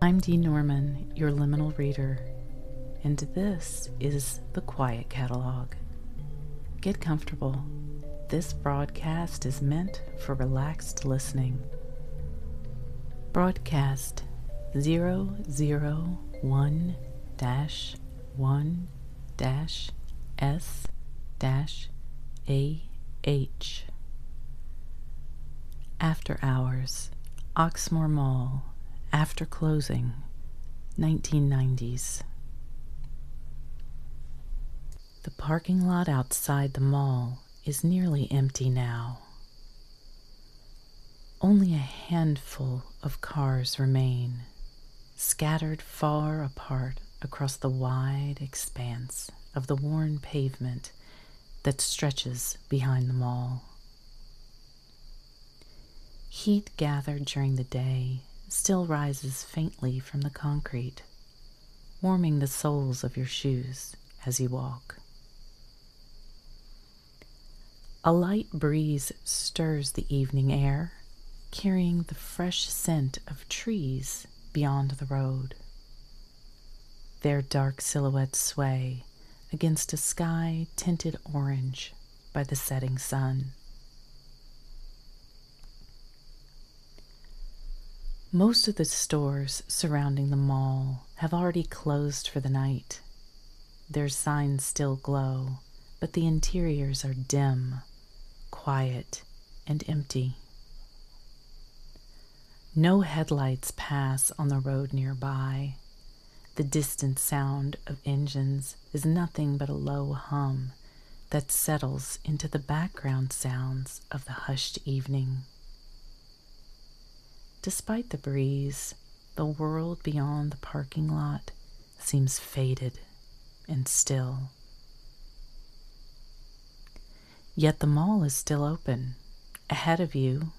I'm Dee Norman, your liminal reader, and this is the Quiet Catalogue. Get comfortable. This broadcast is meant for relaxed listening. Broadcast 001-1-S-AH. After Hours, Oxmoor Mall, after closing, 1990s. The parking lot outside the mall is nearly empty now. Only a handful of cars remain, scattered far apart across the wide expanse of the worn pavement that stretches behind the mall. Heat gathered during the day still rises faintly from the concrete, warming the soles of your shoes as you walk. A light breeze stirs the evening air, carrying the fresh scent of trees beyond the road. Their dark silhouettes sway against a sky tinted orange by the setting sun. Most of the stores surrounding the mall have already closed for the night. Their signs still glow, but the interiors are dim, quiet, and empty. No headlights pass on the road nearby. The distant sound of engines is nothing but a low hum that settles into the background sounds of the hushed evening. Despite the breeze, the world beyond the parking lot seems faded and still. Yet the mall is still open. Ahead of you,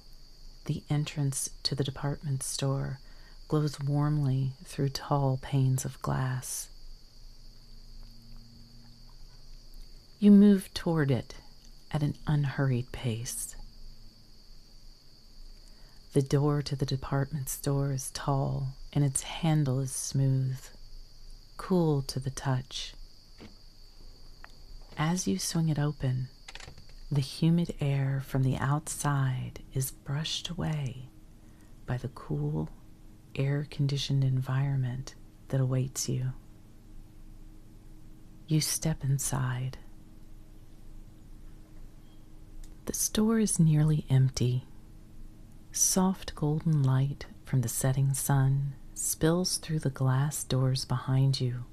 the entrance to the department store glows warmly through tall panes of glass. You move toward it at an unhurried pace. The door to the department store is tall, and its handle is smooth, cool to the touch. As you swing it open, the humid air from the outside is brushed away by the cool, air-conditioned environment that awaits you. You step inside. The store is nearly empty. Soft golden light from the setting sun spills through the glass doors behind you,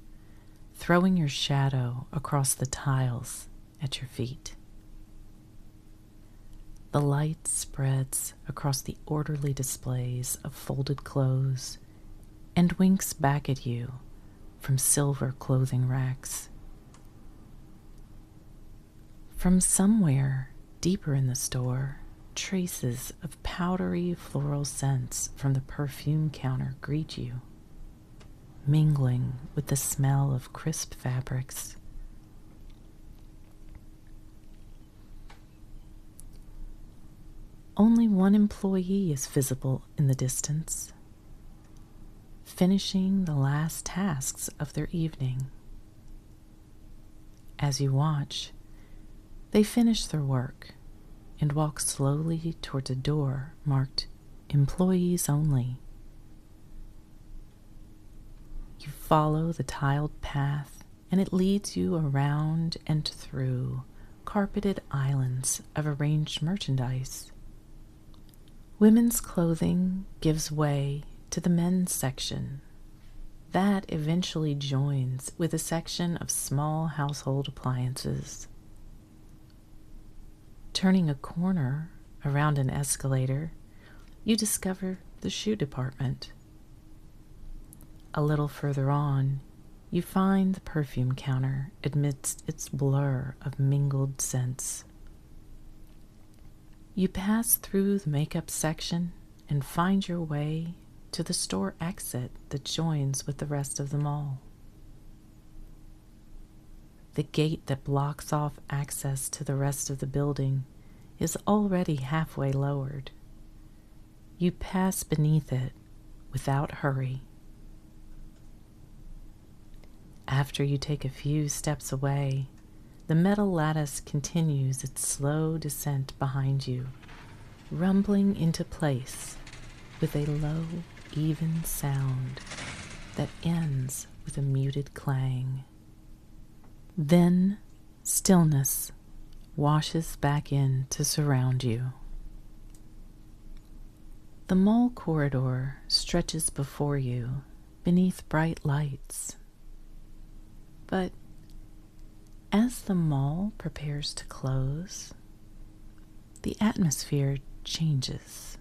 throwing your shadow across the tiles at your feet. The light spreads across the orderly displays of folded clothes and winks back at you from silver clothing racks. From somewhere deeper in the store, traces of powdery floral scents from the perfume counter greet you, mingling with the smell of crisp fabrics. Only one employee is visible in the distance, finishing the last tasks of their evening. As you watch, they finish their work and walk slowly towards a door marked Employees Only. You follow the tiled path, and it leads you around and through carpeted islands of arranged merchandise. Women's clothing gives way to the men's section. That eventually joins with a section of small household appliances. Turning a corner around an escalator, you discover the shoe department. A little further on, you find the perfume counter amidst its blur of mingled scents. You pass through the makeup section and find your way to the store exit that joins with the rest of the mall. The gate that blocks off access to the rest of the building is already halfway lowered. You pass beneath it without hurry After you take a few steps away, the metal lattice continues its slow descent behind you, rumbling into place with a low, even sound that ends with a muted clang. Then stillness washes back in to surround you. The mall corridor stretches before you beneath bright lights. But as the mall prepares to close, the atmosphere changes.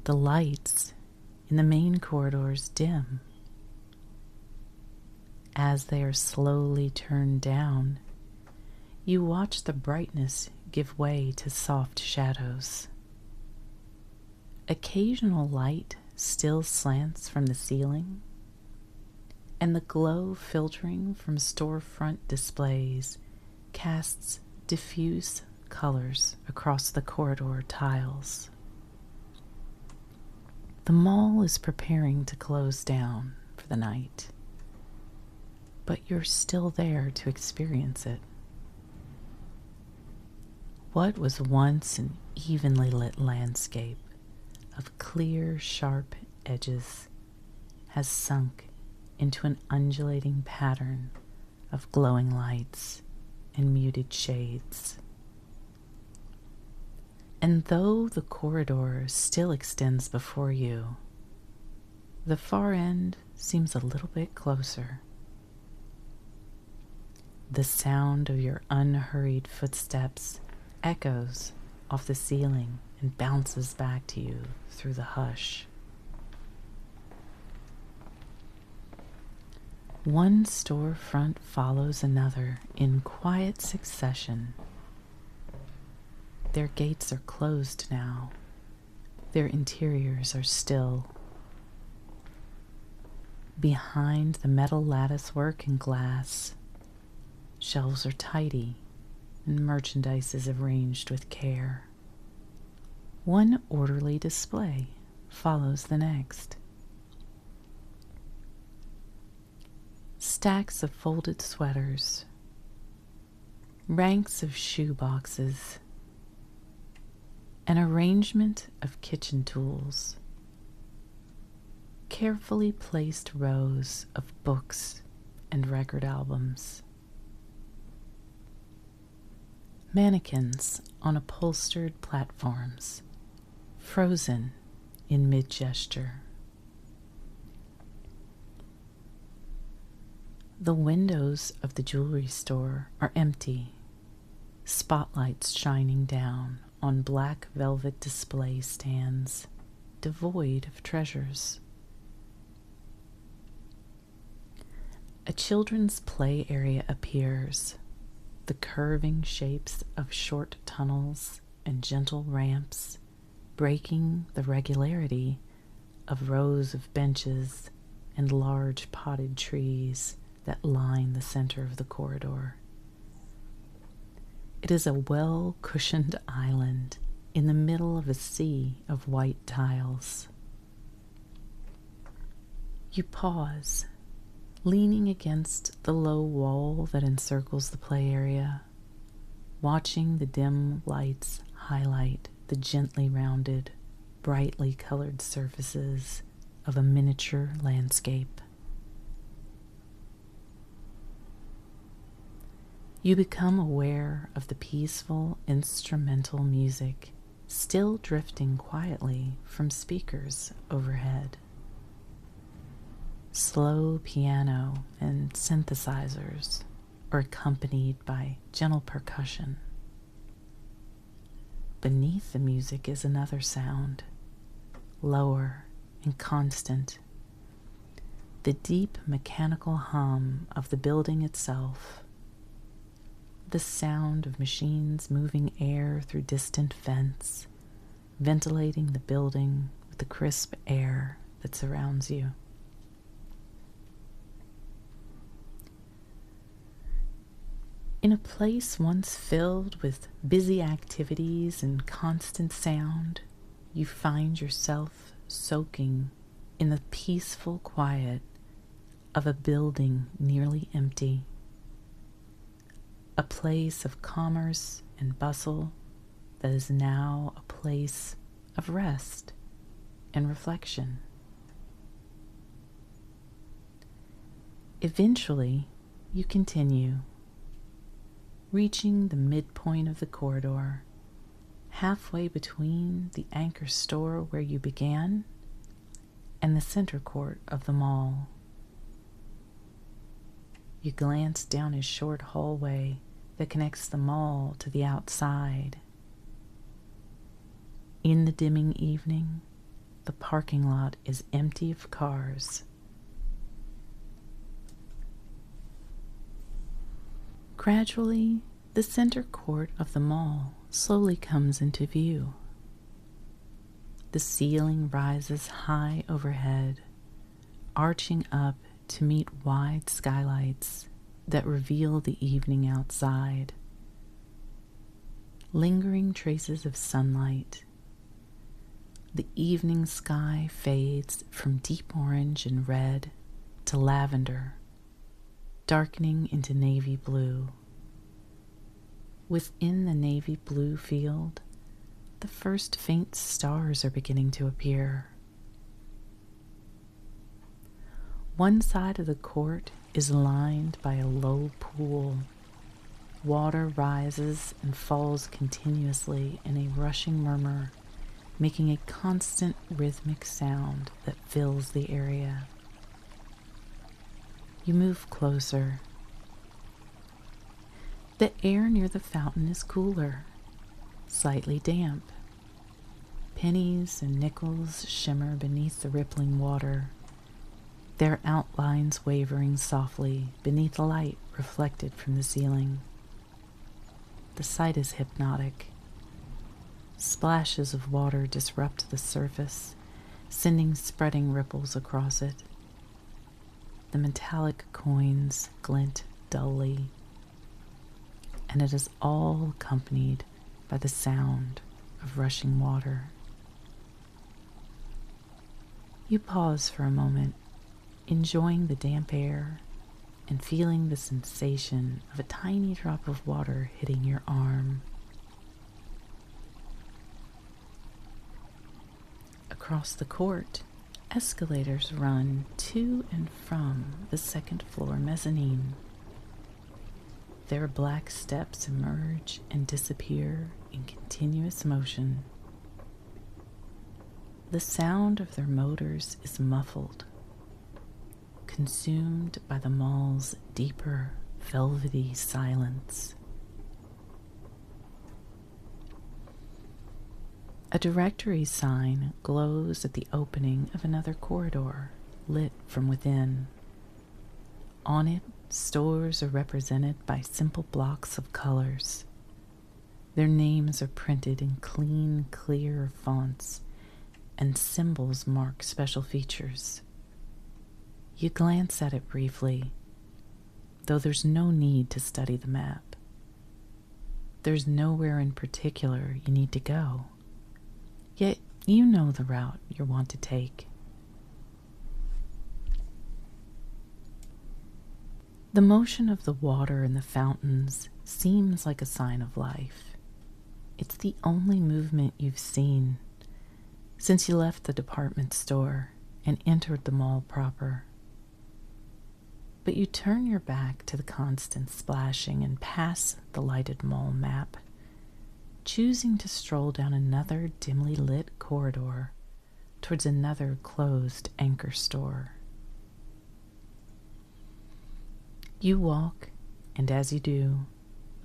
The lights in the main corridors dim. As they are slowly turned down, you watch the brightness give way to soft shadows. Occasional light still slants from the ceiling, and the glow filtering from storefront displays casts diffuse colors across the corridor tiles. The mall is preparing to close down for the night, but you're still there to experience it. What was once an evenly lit landscape of clear, sharp edges has sunk into an undulating pattern of glowing lights and muted shades. And though the corridor still extends before you, the far end seems a little bit closer. The sound of your unhurried footsteps echoes off the ceiling and bounces back to you through the hush. One storefront follows another in quiet succession. Their gates are closed now. Their interiors are still. Behind the metal latticework and glass, shelves are tidy and merchandise is arranged with care. One orderly display follows the next. Stacks of folded sweaters, ranks of shoe boxes, an arrangement of kitchen tools, carefully placed rows of books and record albums, mannequins on upholstered platforms, frozen in mid-gesture. The windows of the jewelry store are empty, spotlights shining down on black velvet display stands, devoid of treasures. A children's play area appears, the curving shapes of short tunnels and gentle ramps breaking the regularity of rows of benches and large potted trees that line the center of the corridor. It is a well-cushioned island in the middle of a sea of white tiles. You pause, leaning against the low wall that encircles the play area, watching the dim lights highlight the gently rounded, brightly colored surfaces of a miniature landscape. You become aware of the peaceful instrumental music still drifting quietly from speakers overhead. Slow piano and synthesizers are accompanied by gentle percussion. Beneath the music is another sound, lower and constant, the deep mechanical hum of the building itself. The sound of machines moving air through distant vents, ventilating the building with the crisp air that surrounds you. In a place once filled with busy activities and constant sound, you find yourself soaking in the peaceful quiet of a building nearly empty, a place of commerce and bustle that is now a place of rest and reflection. Eventually, you continue, reaching the midpoint of the corridor, halfway between the anchor store where you began and the center court of the mall. You glance down a short hallway that connects the mall to the outside. In the dimming evening, the parking lot is empty of cars. Gradually, the center court of the mall slowly comes into view. The ceiling rises high overhead, arching up to meet wide skylights that reveal the evening outside. Lingering traces of sunlight. The evening sky fades from deep orange and red to lavender, darkening into navy blue. Within the navy blue field, the first faint stars are beginning to appear. One side of the court is lined by a low pool. Water rises and falls continuously in a rushing murmur, making a constant rhythmic sound that fills the area. You move closer. The air near the fountain is cooler, slightly damp. Pennies and nickels shimmer beneath the rippling water, their outlines wavering softly beneath the light reflected from the ceiling. The sight is hypnotic. Splashes of water disrupt the surface, sending spreading ripples across it. The metallic coins glint dully, and it is all accompanied by the sound of rushing water. You pause for a moment, enjoying the damp air and feeling the sensation of a tiny drop of water hitting your arm. Across the court, escalators run to and from the second floor mezzanine. Their black steps emerge and disappear in continuous motion. The sound of their motors is muffled, consumed by the mall's deeper, velvety silence. A directory sign glows at the opening of another corridor, lit from within. On it, stores are represented by simple blocks of colors. Their names are printed in clean, clear fonts, and symbols mark special features. You glance at it briefly, though there's no need to study the map. There's nowhere in particular you need to go. Yet you know the route you want to take. The motion of the water in the fountains seems like a sign of life. It's the only movement you've seen since you left the department store and entered the mall proper. But you turn your back to the constant splashing and pass the lighted mall map, choosing to stroll down another dimly lit corridor towards another closed anchor store. You walk, and as you do,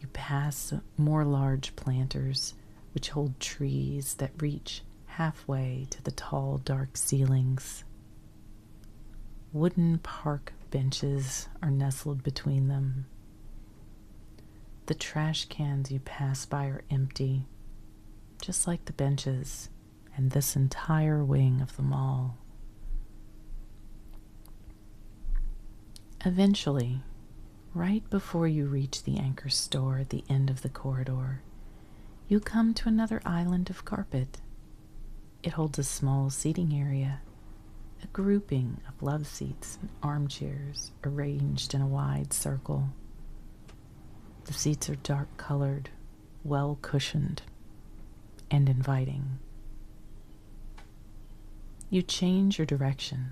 you pass more large planters which hold trees that reach halfway to the tall, dark ceilings. Wooden park benches are nestled between them. The trash cans you pass by are empty, just like the benches and this entire wing of the mall. Eventually, right before you reach the anchor store at the end of the corridor, you come to another island of carpet. It holds a small seating area, A grouping of love seats and armchairs arranged in a wide circle. The seats are dark colored, well cushioned, and inviting. You change your direction,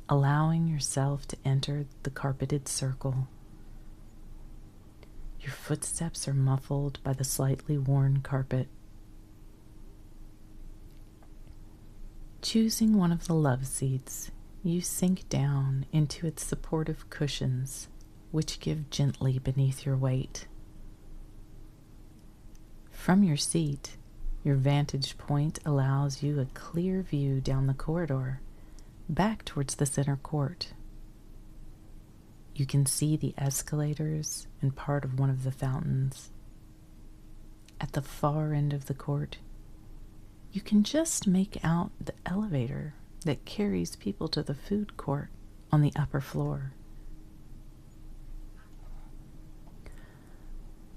allowing yourself to enter the carpeted circle. Your footsteps are muffled by the slightly worn carpet. Choosing one of the love seats, you sink down into its supportive cushions, which give gently beneath your weight. From your seat, your vantage point allows you a clear view down the corridor, back towards the center court. You can see the escalators and part of one of the fountains. At the far end of the court, you can just make out the elevator that carries people to the food court on the upper floor.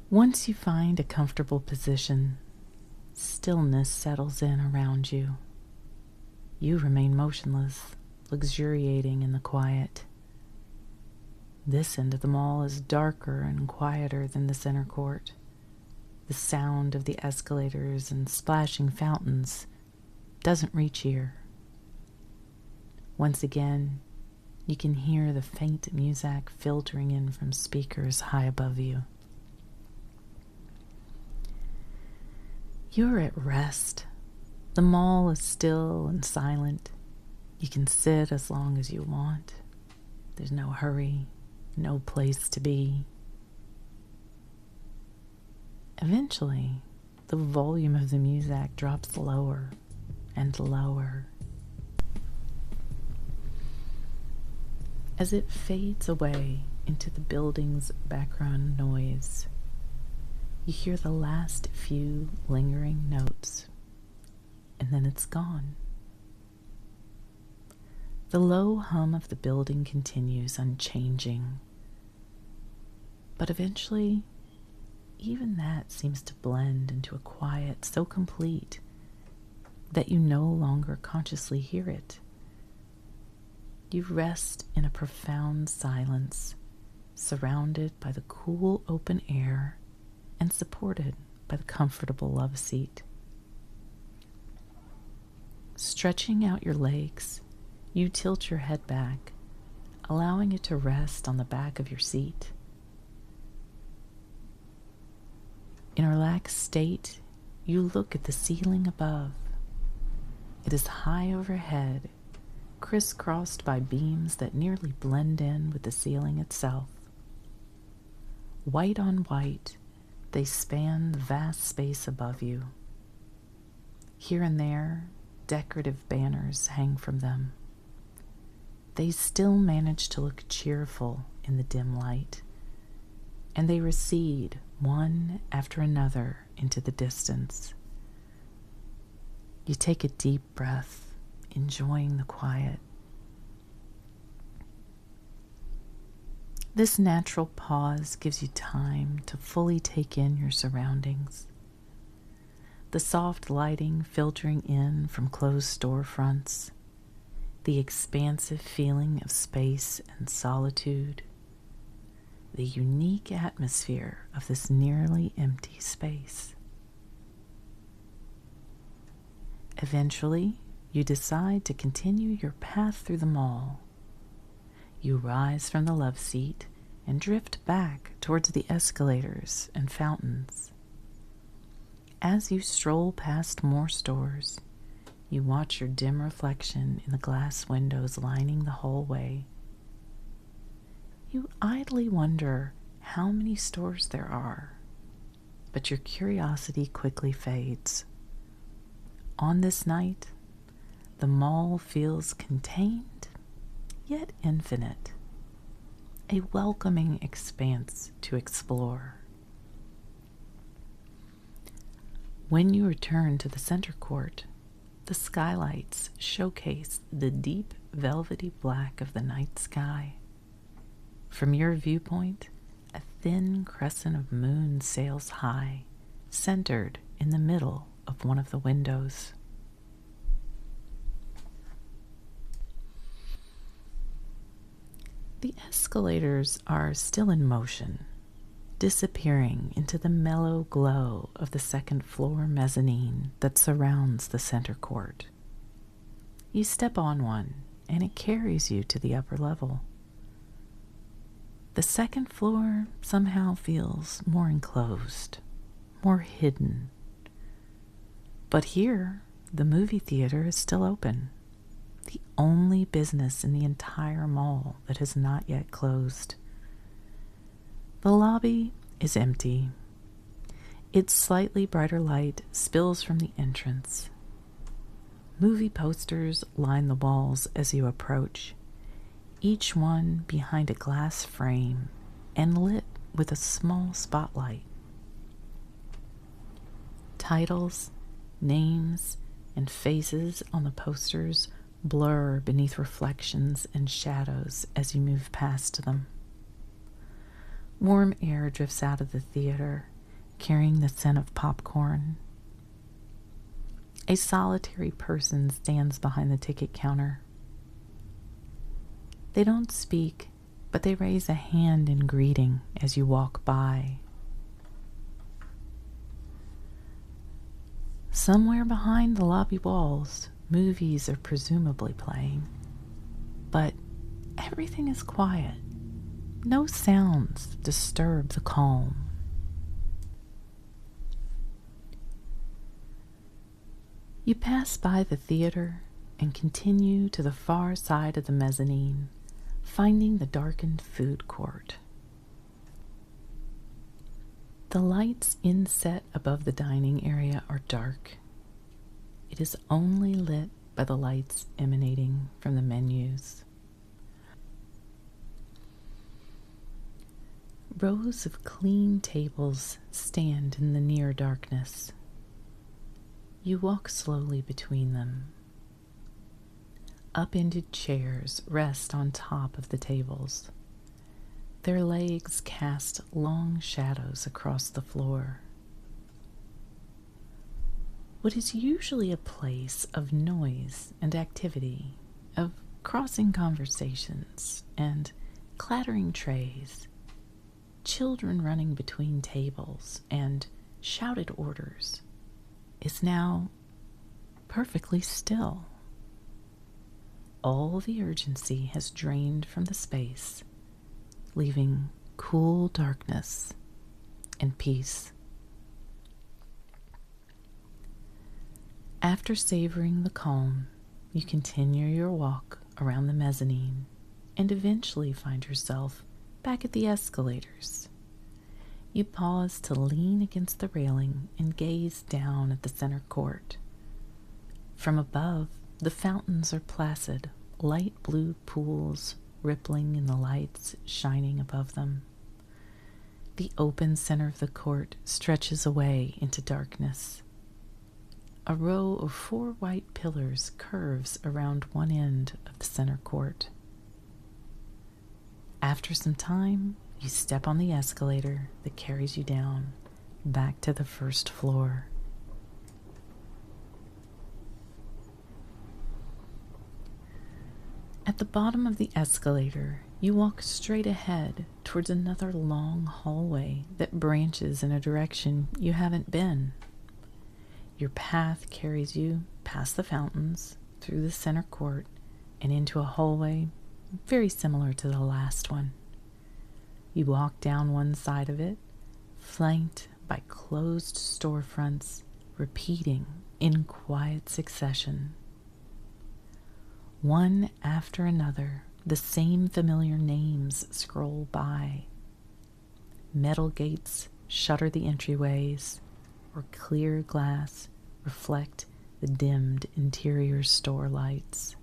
Once you find a comfortable position, stillness settles in around you. You remain motionless, luxuriating in the quiet. This end of the mall is darker and quieter than the center court. The sound of the escalators and splashing fountains doesn't reach here. Once again, you can hear the faint music filtering in from speakers high above you. You're at rest. The mall is still and silent. You can sit as long as you want. There's no hurry, no place to be. Eventually, the volume of the music drops lower and lower. As it fades away into the building's background noise, you hear the last few lingering notes, and then it's gone. The low hum of the building continues unchanging, but eventually, even that seems to blend into a quiet so complete that you no longer consciously hear it. You rest in a profound silence, surrounded by the cool open air and supported by the comfortable love seat. Stretching out your legs, you tilt your head back, allowing it to rest on the back of your seat. In a relaxed state, you look at the ceiling above. It is high overhead, crisscrossed by beams that nearly blend in with the ceiling itself. White on white, they span the vast space above you. Here and there, decorative banners hang from them. They still manage to look cheerful in the dim light, and they recede one after another into the distance. You take a deep breath, enjoying the quiet. This natural pause gives you time to fully take in your surroundings. The soft lighting filtering in from closed storefronts, the expansive feeling of space and solitude, the unique atmosphere of this nearly empty space. Eventually, you decide to continue your path through the mall. You rise from the love seat and drift back towards the escalators and fountains. As you stroll past more stores, you watch your dim reflection in the glass windows lining the hallway. You idly wonder how many stores there are, but your curiosity quickly fades. On this night, the mall feels contained, yet infinite, a welcoming expanse to explore. When you return to the center court, the skylights showcase the deep velvety black of the night sky. From your viewpoint, a thin crescent of moon sails high, centered in the middle of one of the windows. The escalators are still in motion, disappearing into the mellow glow of the second floor mezzanine that surrounds the center court. You step on one, and it carries you to the upper level. The second floor somehow feels more enclosed, more hidden. But here, the movie theater is still open, the only business in the entire mall that has not yet closed. The lobby is empty. Its slightly brighter light spills from the entrance. Movie posters line the walls as you approach, each one behind a glass frame and lit with a small spotlight. Titles, names, and faces on the posters blur beneath reflections and shadows as you move past them. Warm air drifts out of the theater, carrying the scent of popcorn. A solitary person stands behind the ticket counter. They don't speak, but they raise a hand in greeting as you walk by. Somewhere behind the lobby walls, movies are presumably playing, but everything is quiet. No sounds disturb the calm. You pass by the theater and continue to the far side of the mezzanine, finding the darkened food court. The lights inset above the dining area are dark. It is only lit by the lights emanating from the menus. Rows of clean tables stand in the near darkness. You walk slowly between them. Upended chairs rest on top of the tables. Their legs cast long shadows across the floor. What is usually a place of noise and activity, of crossing conversations and clattering trays, children running between tables and shouted orders, is now perfectly still. All the urgency has drained from the space, leaving cool darkness and peace. After savoring the calm, you continue your walk around the mezzanine and eventually find yourself back at the escalators. You pause to lean against the railing and gaze down at the center court. From above, the fountains are placid, light blue pools rippling in the lights shining above them. The open center of the court stretches away into darkness. A row of 4 white pillars curves around one end of the center court. After some time, you step on the escalator that carries you down, back to the first floor. At the bottom of the escalator, you walk straight ahead towards another long hallway that branches in a direction you haven't been. Your path carries you past the fountains, through the center court, and into a hallway very similar to the last one. You walk down one side of it, flanked by closed storefronts, repeating in quiet succession. One after another, the same familiar names scroll by. Metal gates shutter the entryways, or clear glass reflect the dimmed interior store lights.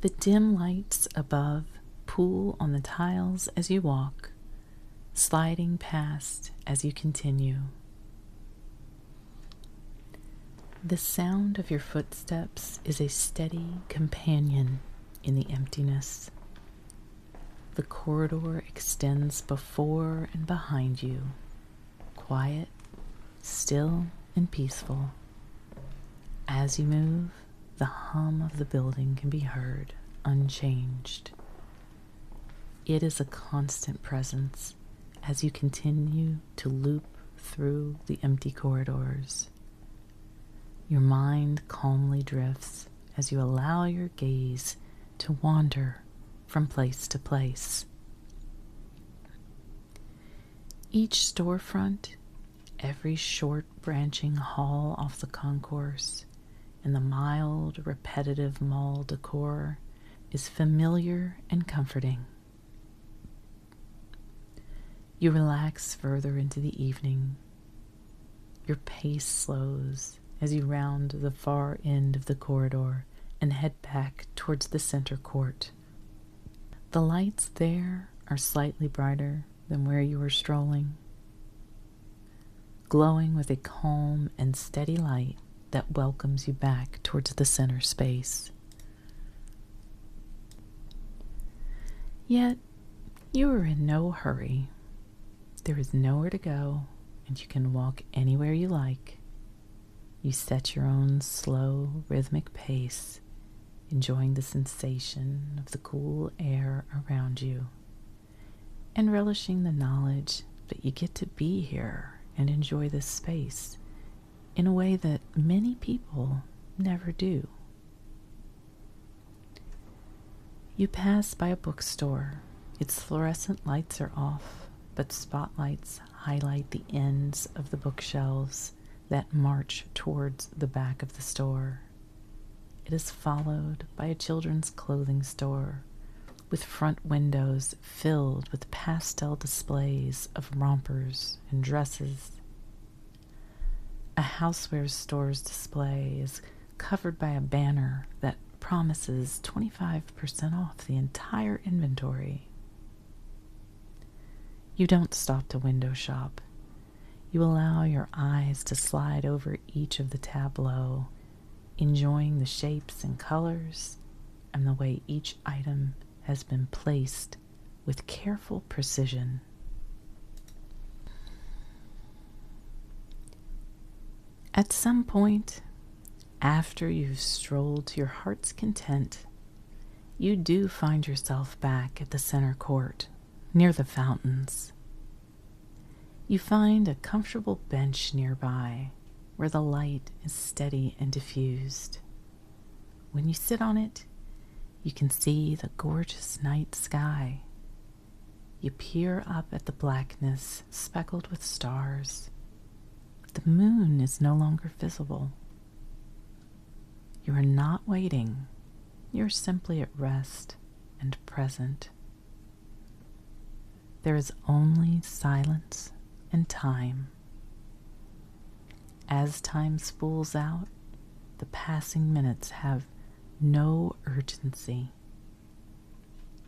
The dim lights above pool on the tiles as you walk, sliding past as you continue. The sound of your footsteps is a steady companion in the emptiness. The corridor extends before and behind you, quiet, still, and peaceful. As you move, the hum of the building can be heard unchanged. It is a constant presence as you continue to loop through the empty corridors. Your mind calmly drifts as you allow your gaze to wander from place to place. Each storefront, every short branching hall off the concourse, and the mild, repetitive mall decor is familiar and comforting. You relax further into the evening. Your pace slows as you round the far end of the corridor and head back towards the center court. The lights there are slightly brighter than where you were strolling, glowing with a calm and steady light that welcomes you back towards the center space. Yet, you are in no hurry. There is nowhere to go, and you can walk anywhere you like. You set your own slow, rhythmic pace, enjoying the sensation of the cool air around you, and relishing the knowledge that you get to be here and enjoy this space in a way that many people never do. You pass by a bookstore. Its fluorescent lights are off, but spotlights highlight the ends of the bookshelves that march towards the back of the store. It is followed by a children's clothing store with front windows filled with pastel displays of rompers and dresses. A houseware store's display is covered by a banner that promises 25% off the entire inventory. You don't stop to window shop. You allow your eyes to slide over each of the tableaux, enjoying the shapes and colors and the way each item has been placed with careful precision. At some point, after you've strolled to your heart's content, you do find yourself back at the center court, near the fountains. You find a comfortable bench nearby where the light is steady and diffused. When you sit on it, you can see the gorgeous night sky. You peer up at the blackness speckled with stars. The moon is no longer visible. You are not waiting. You're simply at rest and present. There is only silence and time. As time spools out, the passing minutes have no urgency.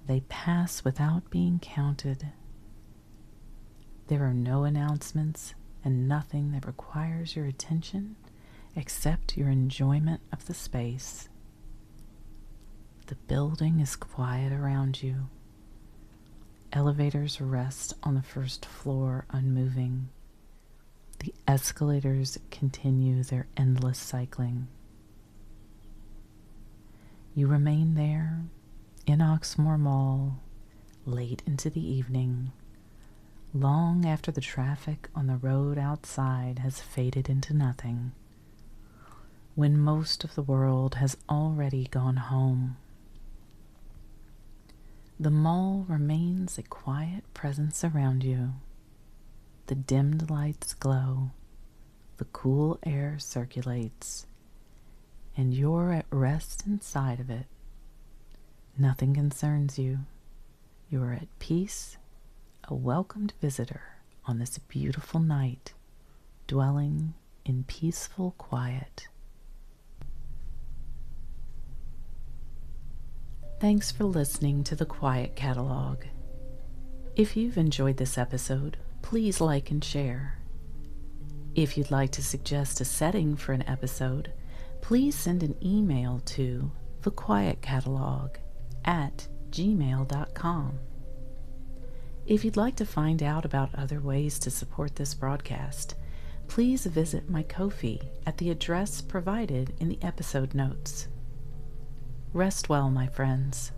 They pass without being counted. There are no announcements and nothing that requires your attention except your enjoyment of the space. The building is quiet around you. Elevators rest on the first floor unmoving. The escalators continue their endless cycling. You remain there in Oxmoor Mall late into the evening, long after the traffic on the road outside has faded into nothing, when most of the world has already gone home. The mall remains a quiet presence around you. The dimmed lights glow, the cool air circulates, and you're at rest inside of it. Nothing concerns you. You are at peace, a welcomed visitor on this beautiful night, dwelling in peaceful quiet. Thanks for listening to the Quiet Catalogue. If you've enjoyed this episode, please like and share. If you'd like to suggest a setting for an episode, please send an email to thequietcatalogue@gmail.com. If you'd like to find out about other ways to support this broadcast, please visit my Ko-fi at the address provided in the episode notes. Rest well, my friends.